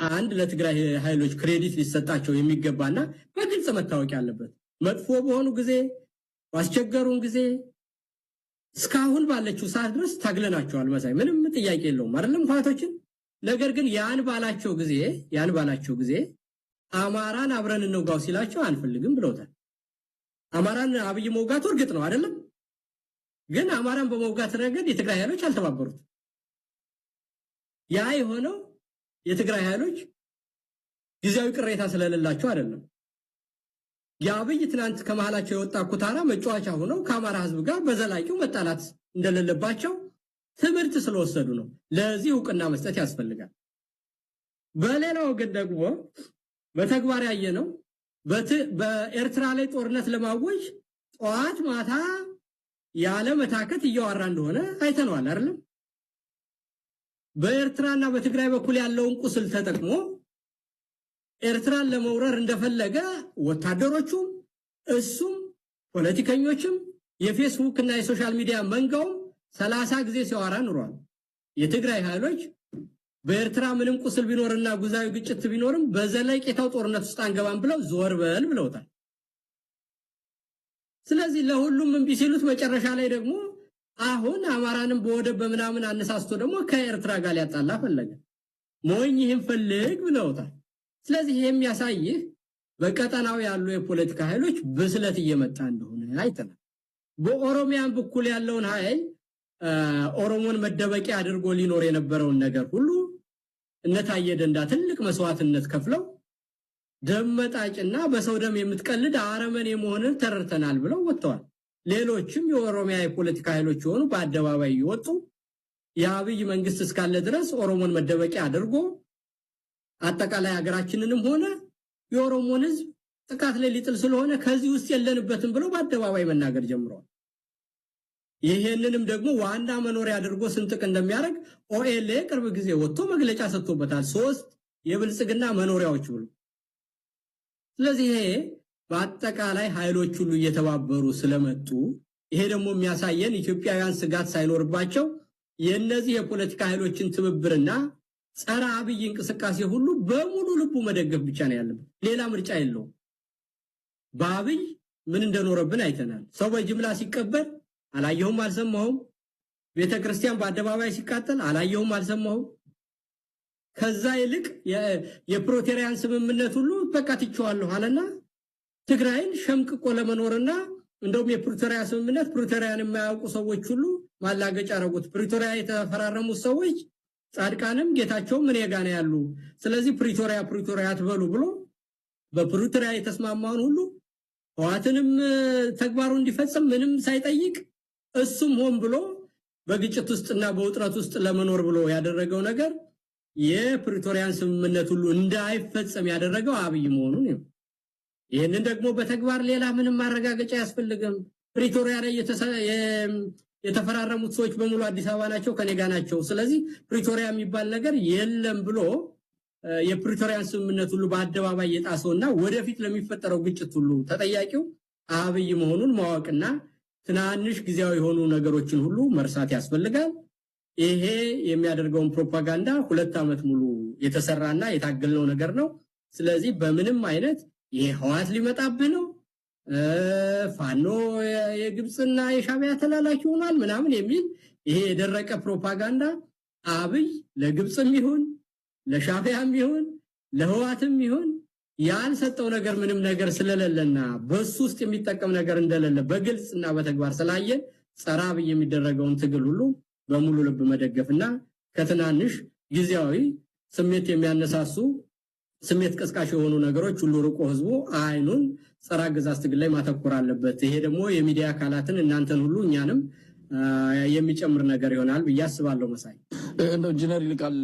አንድ ለትግራይ ኃይሎች ክሬዲት ሊሰጣቸው የሚገባና በግልጽ መታወቅ ያለበት መጥፎ በሆኑ ጊዜ ዋስቸገሩን ጊዜ እስካሁን ባለችው ሰዓት ድረስ ታግለናቸዋል መሳይ ምንም ጥያቄ የለውም አይደለም ፋቶችን ነገር ግን ያን ባላቸው ጊዜ አማራን አብረን እንውጋው ሲላቸው አንፈልግም ብለውታል አማራን አብይ መውጋቱ እርግጥ ነው አይደለም ግን አማራን በመውጋት ረገድ የትግራይ ኃይሎች አልተባበሩት ያ የሆነው የትግራይ ኃይሎች ጊዜያዊ ቅሬታ ስለሌላቸው አይደለም ያብይ ትናንት ከመሃላቸው የወጣ ኩታራ መጫወቻ ሆነው ከአማራ ህዝብ ጋር በዘላቂው መጣላት እንደሌለባቸው ትምህርት ስለወሰዱ ነው ለዚህ ዕውቅና መስጠት ያስፈልጋል በሌላው ግን ደግሞ በተግባር ያየነው በኤርትራ ላይ ጦርነት ለማወጅ ጧት ማታ ያለ መታከት እያወራ እንደሆነ አይተነዋል አይደል በኤርትራና በትግራይ በኩል ያለውን ቁስል ተጠቅሞ ኤርትራን ለመውረር እንደፈለገ ወታደሮቹም እሱም ፖለቲከኞችም የፌስቡክ እና የሶሻል ሚዲያ መንጋው 30 ጊዜ ሲያወራ ኑሯል የትግራይ ኃይሎች በኤርትራ ምንም ቁስል ቢኖርና ጉዛዊ ግጭት ቢኖርም በዘለቄታው ጦርነት ውስጥ አንገባም ብለው ዞር በል ብለውታል ስለዚህ ለሁሉም እንቢ ሲሉት መጨረሻ ላይ ደግሞ አሁን አማራንም በወደብ በመናምን አነሳስቶ ደግሞ ከኤርትራ ጋር ሊያጣላ ፈለገ ሞኝ ይህን ፈልግ ብለውታል ስለዚህ የሚያሳይህ በቀጠናው ያሉ የፖለቲካ ኃይሎች በስለት እየመጣ እንደሆነ አይተናል በኦሮሚያን በኩል ያለውን ኃይል ኦሮሞን መደበቂያ አድርጎ ሊኖር የነበረውን ነገር ሁሉ እነታየ ደንዳ ትልቅ መስዋዕትነት ከፍለው ደመጣጭና በሰው ደም የምትቀልድ አረመኔ መሆንን ተረድተናል ብለው ወጥተዋል ሌሎችም የኦሮሚያ የፖለቲካ ኃይሎች ሆኑ በአደባባይ ይወጡ የአብይ መንግስት እስካለ ድረስ ኦሮሞን መደበቂያ አድርጎ አጠቃላይ ሀገራችንንም ሆነ የኦሮሞን ህዝብ ጥቃት ላይ ሊጥል ስለሆነ ከዚህ ውስጥ የለንበትም ብለው በአደባባይ መናገር ጀምረዋል ይሄንንም ደግሞ ዋና መኖሪያ አድርጎ ስንጥቅ እንደሚያደርግ ኦኤልኤ ቅርብ ጊዜ ወጥቶ መግለጫ ሰጥቶበታል 3 የብልጽግና መኖሪያዎች ብሎ ስለዚህ በአጠቃላይ ኃይሎች ሁሉ እየተባበሩ ስለመጡ ይሄ ደግሞ የሚያሳየን ኢትዮጵያውያን ስጋት ሳይኖርባቸው የነዚህ የፖለቲካ ኃይሎችን ትብብርና ጸረ አብይ እንቅስቃሴ ሁሉ በሙሉ ልቡ መደገፍ ብቻ ነው ያለበት ሌላ ምርጫ የለውም በአብይ ምን እንደኖረብን አይተናል ሰው በጅምላ ሲቀበል አላየሁም አልሰማሁም ቤተክርስቲያን በአደባባይ ሲቃጠል አላየሁም አልሰማሁም ከዛ ይልቅ የፕሪቶሪያን ስምምነት ሁሉ ተቃጥቻለሁ አለና ትግራይን ሸምቅቆ ለመኖርና እንደውም የፕሪቶሪያ ስምምነት ፕሪቶሪያን የማያውቁ ሰዎች ሁሉ ማላገጫ አረጉት ፕሪቶሪያ የተፈራረሙ ሰዎች ጻድቃንም ጌታቸው ምን ያጋነ ያሉ ስለዚህ ፕሪቶሪያ አትበሉ ብሎ በፕሪቶሪያ የተስማማውን ሁሉ ህዋትንም ተግባሩ እንዲፈጽም ምንም ሳይጠይቅ እሱም ሆን ብሎ በግጭት ውስጥና በውጥረት ውስጥ ለመኖር ብሎ ያደረገው ነገር የፕሪቶሪያን ስምምነት ሁሉ እንዳይፈጸም ያደረገው አብይ መሆኑን ነው ይሄንን ደግሞ በተግባር ሌላ ምንም ማረጋገጫ ያስፈልግም ፕሪቶሪያ ላይ የተፈራረሙት ሰዎች በሙሉ አዲስ አበባ ናቸው ከኔጋ ናቸው ስለዚህ ፕሪቶሪያ የሚባል ነገር የለም ብሎ የፕሪቶሪያን ስምምነት ሁሉ በአደባባይ የጣሰውና ወደፊት ለሚፈጠረው ግጭት ሁሉ ተጠያቂው አብይ መሆኑን ማወቅና ትናንሽ ጊዜያዊ የሆኑ ነገሮችን ሁሉ መርሳት ያስፈልጋል ይሄ የሚያደርገውን ፕሮፓጋንዳ 2 ዓመት ሙሉ የተሰራና የታገልነው ነገር ነው ስለዚህ በምንም አይነት ይሄ ህዋት ሊመጣብህ ነው ፋኖ የግብጽና የሻቢያ ተላላኪ ሆኗል ምናምን የሚል ይሄ የደረቀ ፕሮፓጋንዳ አብይ ለግብጽም ይሁን ለሻቢያም ይሁን ለህዋትም ይሁን ያልሰጠው ነገር ምንም ነገር ስለሌለና በሱ ውስጥ የሚጠቀም ነገር እንደሌለ በግልጽና በተግባር ስላየን ጸረ አብይ የሚደረገውን ትግል ሁሉ በሙሉ ልብ መደገፍና ከትናንሽ ጊዜያዊ ስሜት የሚያነሳሱ ስሜት ቀስቃሽ የሆኑ ነገሮች ሁሉ ርቆ ህዝቡ አይኑን ጸረ አገዛዝ ትግል ላይ ማተኮር አለበት ይሄ ደግሞ የሚዲያ አካላትን እናንተን ሁሉ እኛንም የሚጨምር ነገር ይሆናል ብዬ አስባለሁ መሳይ ኢንጂነር ይልቃል